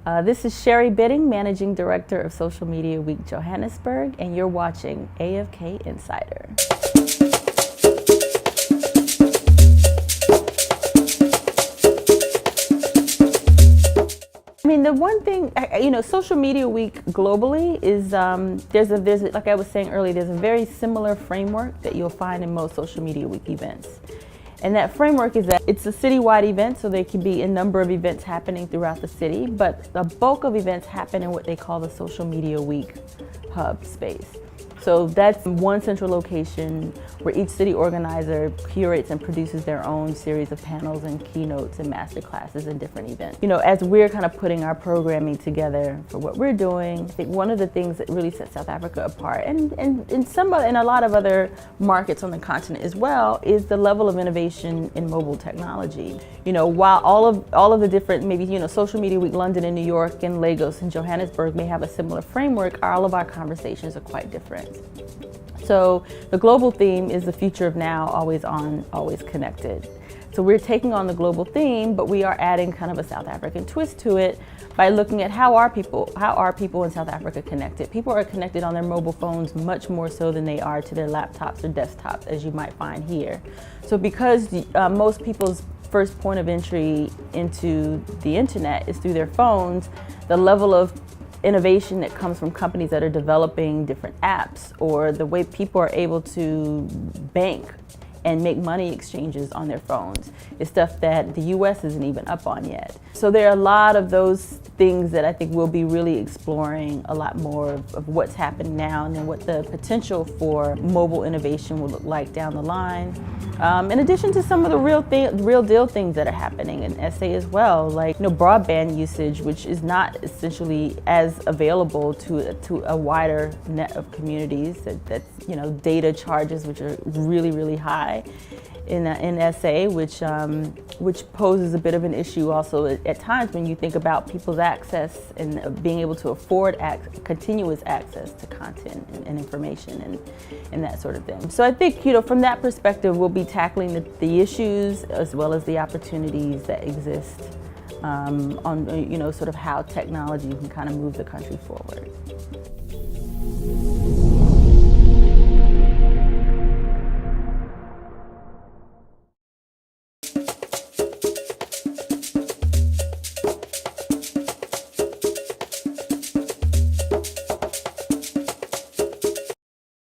This is Sherry Bidding, Managing Director of Social Media Week Johannesburg, and you're watching AFK Insider. I mean, the one thing, Social Media Week globally is, there's like I was saying earlier, there's a very similar framework that you'll find in most Social Media Week events. And that framework is that it's a citywide event, so there can be a number of events happening throughout the city, but the bulk of events happen in what they call the Social Media Week hub space. So that's one central location where each city organizer curates and produces their own series of panels and keynotes and master classes and different events. As we're kind of putting our programming together for what we're doing, I think one of the things that really sets South Africa apart, and a lot of other markets on the continent as well, is the level of innovation in mobile technology. While all of the different, maybe Social Media Week London and New York and Lagos and Johannesburg may have a similar framework, all of our conversations are quite different. So the global theme is the future of now, always on, always connected. So we're taking on the global theme, but we are adding kind of a South African twist to it by looking at how are people in South Africa connected. People are connected on their mobile phones much more so than they are to their laptops or desktops, as you might find here. So because most people's first point of entry into the internet is through their phones, the level of innovation that comes from companies that are developing different apps, or the way people are able to bank and make money exchanges on their phones, is stuff that the US isn't even up on yet. So there are a lot of those things that I think we'll be really exploring a lot more of what's happening now, and then what the potential for mobile innovation will look like down the line. In addition to some of the real deal things that are happening in SA as well, like broadband usage, which is not essentially as available to a wider net of communities. That's data charges, which are really high in SA, which poses a bit of an issue also at times when you think about people's access and being able to afford continuous access to content and information and that sort of thing. So I think from that perspective, we'll be tackling the issues as well as the opportunities that exist on sort of how technology can kind of move the country forward.